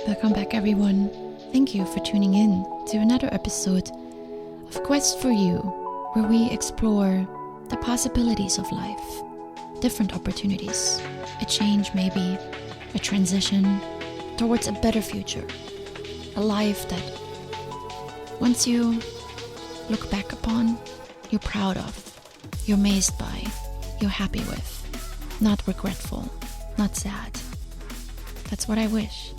Welcome back, everyone. Thank you for tuning in to another episode of Quest for You, where we explore the possibilities of life, different opportunities, a change maybe, a transition towards a better future, a life that once you look back upon, you're proud of, you're amazed by, you're happy with, not regretful, not sad. That's what I wish.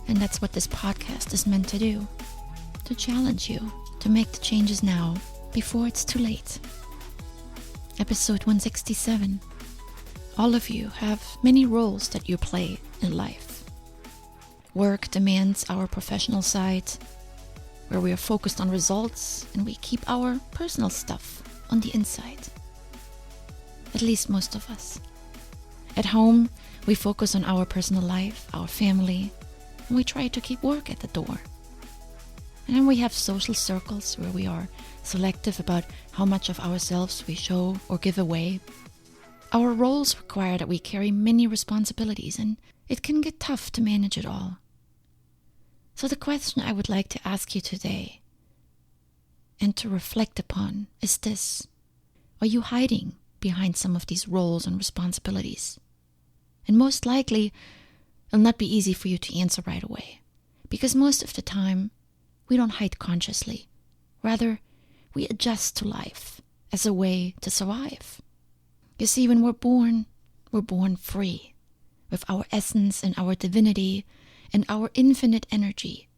And that's what this podcast is meant to do. To challenge you to make the changes now before it's too late. Episode 167. All of you have many roles that you play in life. Work demands our professional side, where we are focused on results and we keep our personal stuff on the inside. At least most of us. At home, we focus on our personal life, our family, and we try to keep work at the door. And then we have social circles where we are selective about how much of ourselves we show or give away. Our roles require that we carry many responsibilities, and it can get tough to manage it all. So the question I would like to ask you today and to reflect upon is this: are you hiding behind some of these roles and responsibilities? And most likely, it'll not be easy for you to answer right away, because most of the time, we don't hide consciously. Rather, we adjust to life as a way to survive. You see, when we're born free, with our essence and our divinity and our infinite energy.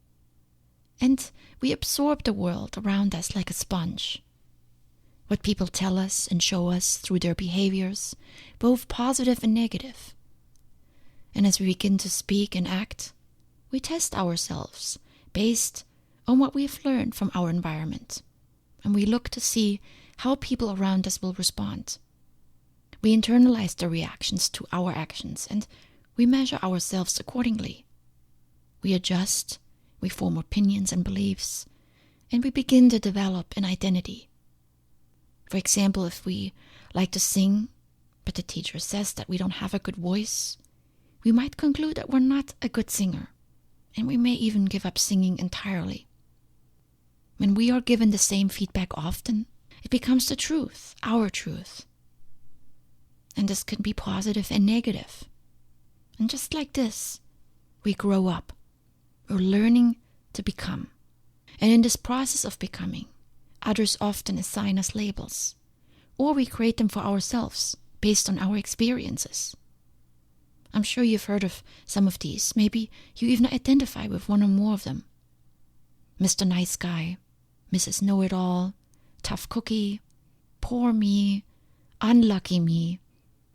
And we absorb the world around us like a sponge. What people tell us and show us through their behaviors, both positive and negative. And as we begin to speak and act, we test ourselves based on what we've learned from our environment. And we look to see how people around us will respond. We internalize the reactions to our actions and we measure ourselves accordingly. We adjust, we form opinions and beliefs, and we begin to develop an identity. For example, if we like to sing, but the teacher says that we don't have a good voice, we might conclude that we're not a good singer, and we may even give up singing entirely. When we are given the same feedback often, it becomes the truth, our truth. And this can be positive and negative. And just like this, we grow up. We're learning to become. And in this process of becoming, others often assign us labels, or we create them for ourselves based on our experiences. I'm sure you've heard of some of these. Maybe you even identify with one or more of them. Mr. Nice Guy, Mrs. Know-It-All, Tough Cookie, Poor Me, Unlucky Me,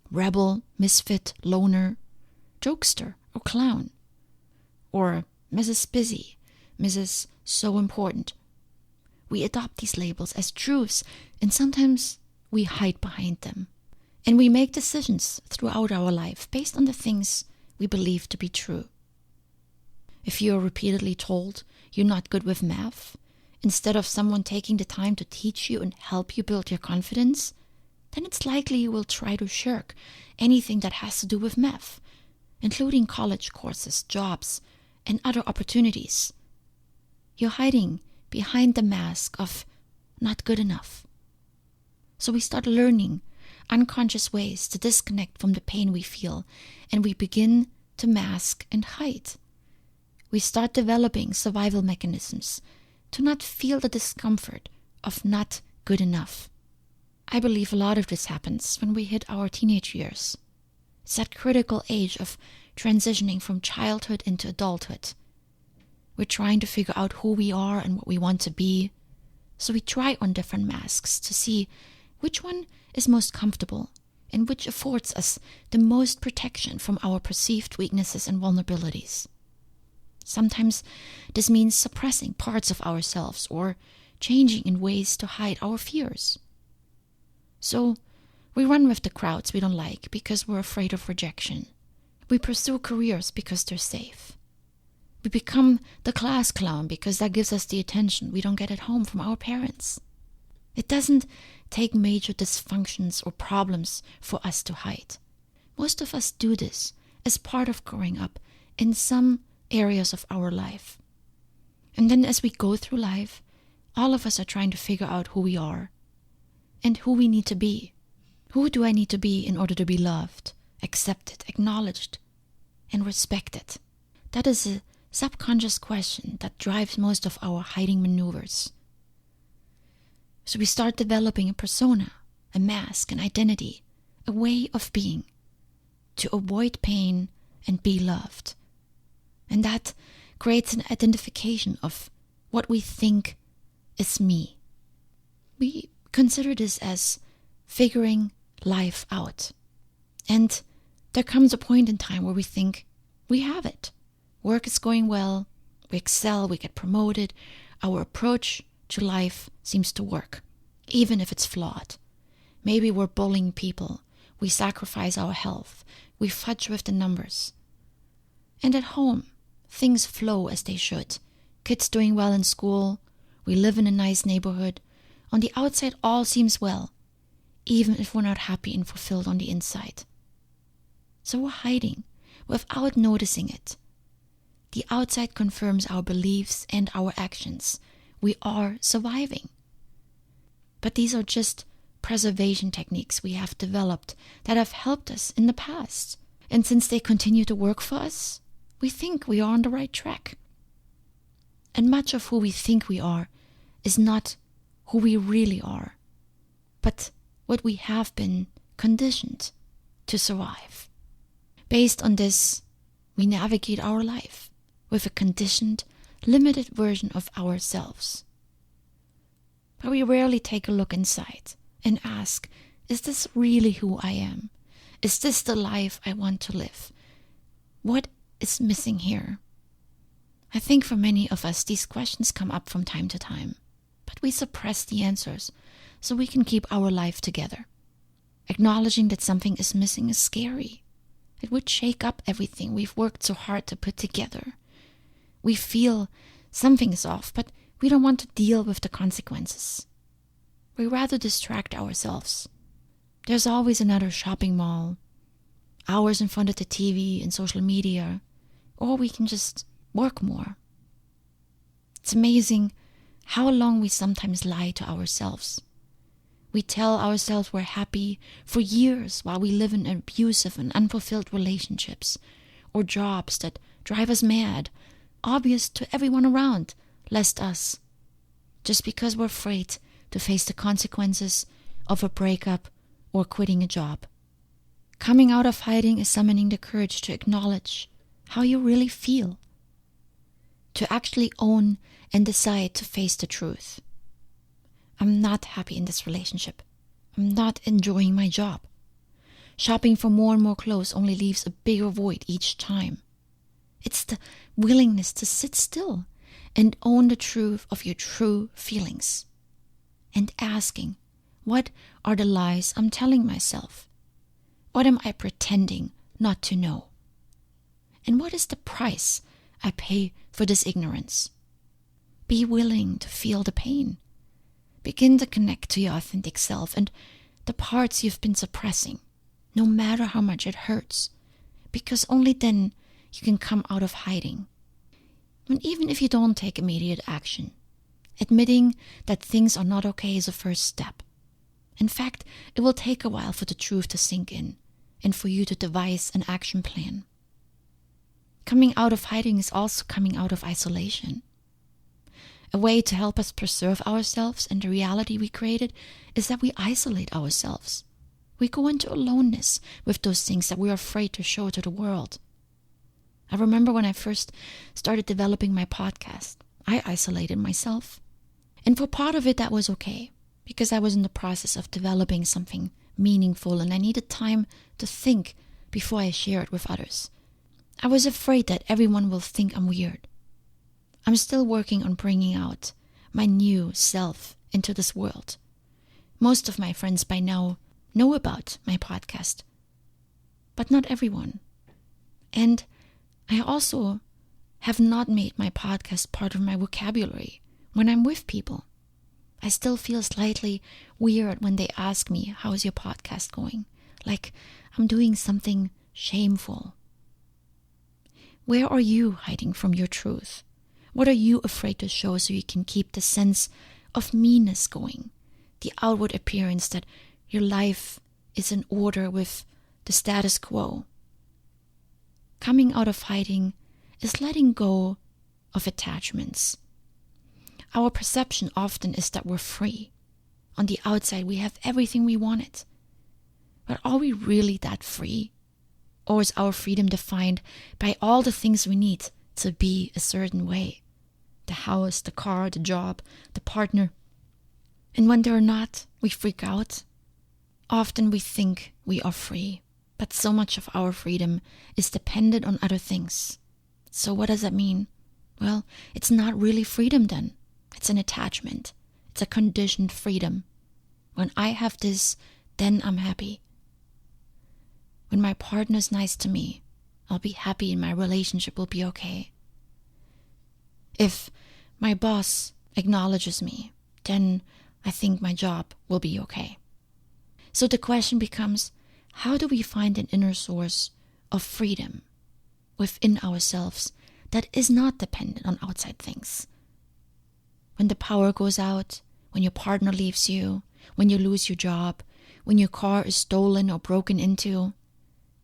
Rebel, Misfit, Loner, Jokester or Clown, or Mrs. Busy, Mrs. So Important. We adopt these labels as truths, and sometimes we hide behind them. And we make decisions throughout our life based on the things we believe to be true. If you are repeatedly told you're not good with math, instead of someone taking the time to teach you and help you build your confidence, then it's likely you will try to shirk anything that has to do with math, including college courses, jobs, and other opportunities. You're hiding behind the mask of not good enough. So we start learning unconscious ways to disconnect from the pain we feel, and we begin to mask and hide. We start developing survival mechanisms to not feel the discomfort of not good enough. I believe a lot of this happens when we hit our teenage years. It's that critical age of transitioning from childhood into adulthood. We're trying to figure out who we are and what we want to be, so we try on different masks to see which one is most comfortable and which affords us the most protection from our perceived weaknesses and vulnerabilities. Sometimes this means suppressing parts of ourselves or changing in ways to hide our fears. So we run with the crowds we don't like because we're afraid of rejection. We pursue careers because they're safe. We become the class clown because that gives us the attention we don't get at home from our parents. It doesn't take major dysfunctions or problems for us to hide. Most of us do this as part of growing up in some areas of our life. And then as we go through life, all of us are trying to figure out who we are and who we need to be. Who do I need to be in order to be loved, accepted, acknowledged, and respected? That is a subconscious question that drives most of our hiding maneuvers. So we start developing a persona, a mask, an identity, a way of being to avoid pain and be loved. And that creates an identification of what we think is me. We consider this as figuring life out. And there comes a point in time where we think we have it. Work is going well, we excel, we get promoted, our approach to life seems to work, even if it's flawed. Maybe we're bullying people, we sacrifice our health, we fudge with the numbers. And at home, things flow as they should. Kids doing well in school, we live in a nice neighborhood. On the outside, all seems well, even if we're not happy and fulfilled on the inside. So we're hiding without noticing it. The outside confirms our beliefs and our actions. We are surviving. But these are just preservation techniques we have developed that have helped us in the past. And since they continue to work for us, we think we are on the right track. And much of who we think we are is not who we really are, but what we have been conditioned to survive. Based on this, we navigate our life with a conditioned, limited version of ourselves. But we rarely take a look inside and ask, is this really who I am? Is this the life I want to live? What is missing here? I think for many of us, these questions come up from time to time, but we suppress the answers so we can keep our life together. Acknowledging that something is missing is scary. It would shake up everything we've worked so hard to put together. We feel something is off, but we don't want to deal with the consequences. We rather distract ourselves. There's always another shopping mall, hours in front of the TV and social media, or we can just work more. It's amazing how long we sometimes lie to ourselves. We tell ourselves we're happy for years while we live in abusive and unfulfilled relationships or jobs that drive us mad, obvious to everyone around, lest us, just because we're afraid to face the consequences of a breakup or quitting a job. Coming out of hiding is summoning the courage to acknowledge how you really feel, to actually own and decide to face the truth. I'm not happy in this relationship. I'm not enjoying my job. Shopping for more and more clothes only leaves a bigger void each time. It's the willingness to sit still and own the truth of your true feelings. And asking, what are the lies I'm telling myself? What am I pretending not to know? And what is the price I pay for this ignorance? Be willing to feel the pain. Begin to connect to your authentic self and the parts you've been suppressing, no matter how much it hurts, because only then you can come out of hiding. And even if you don't take immediate action, admitting that things are not okay is a first step. In fact, it will take a while for the truth to sink in and for you to devise an action plan. Coming out of hiding is also coming out of isolation. A way to help us preserve ourselves and the reality we created is that we isolate ourselves. We go into aloneness with those things that we're afraid to show to the world. I remember when I first started developing my podcast, I isolated myself. And for part of it, that was okay, because I was in the process of developing something meaningful and I needed time to think before I share it with others. I was afraid that everyone will think I'm weird. I'm still working on bringing out my new self into this world. Most of my friends by now know about my podcast, but not everyone. And I also have not made my podcast part of my vocabulary when I'm with people. I still feel slightly weird when they ask me, how's your podcast going? Like I'm doing something shameful. Where are you hiding from your truth? What are you afraid to show so you can keep the sense of meanness going? The outward appearance that your life is in order with the status quo. Coming out of hiding is letting go of attachments. Our perception often is that we're free. On the outside, we have everything we wanted. But are we really that free? Or is our freedom defined by all the things we need to be a certain way? The house, the car, the job, the partner. And when they're not, we freak out. Often we think we are free, but so much of our freedom is dependent on other things. So what does that mean? Well, it's not really freedom then. It's an attachment. It's a conditioned freedom. When I have this, then I'm happy. When my partner's nice to me, I'll be happy and my relationship will be okay. If my boss acknowledges me, then I think my job will be okay. So the question becomes, how do we find an inner source of freedom within ourselves that is not dependent on outside things? When the power goes out, when your partner leaves you, when you lose your job, when your car is stolen or broken into,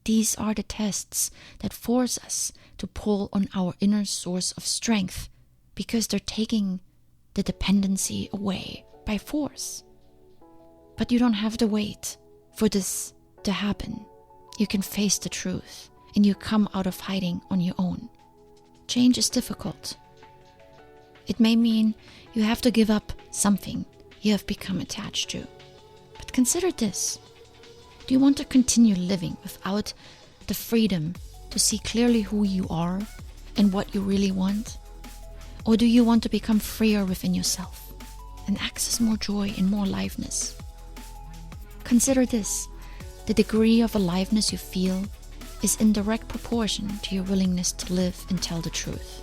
these are the tests that force us to pull on our inner source of strength because they're taking the dependency away by force. But you don't have to wait for this to happen. You can face the truth and you come out of hiding on your own. Change is difficult. It may mean you have to give up something you have become attached to. But consider this. Do you want to continue living without the freedom to see clearly who you are and what you really want? Or do you want to become freer within yourself and access more joy and more aliveness? Consider this. The degree of aliveness you feel is in direct proportion to your willingness to live and tell the truth.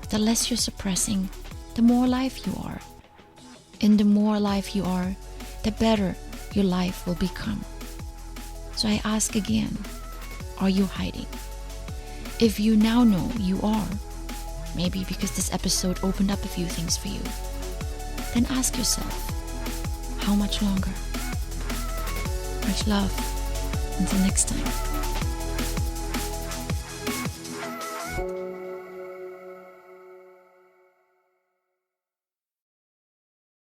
The less you're suppressing, the more alive you are. And the more alive you are, the better your life will become. So I ask again, are you hiding? If you now know you are, maybe because this episode opened up a few things for you, then ask yourself, how much longer? Much love. Until next time.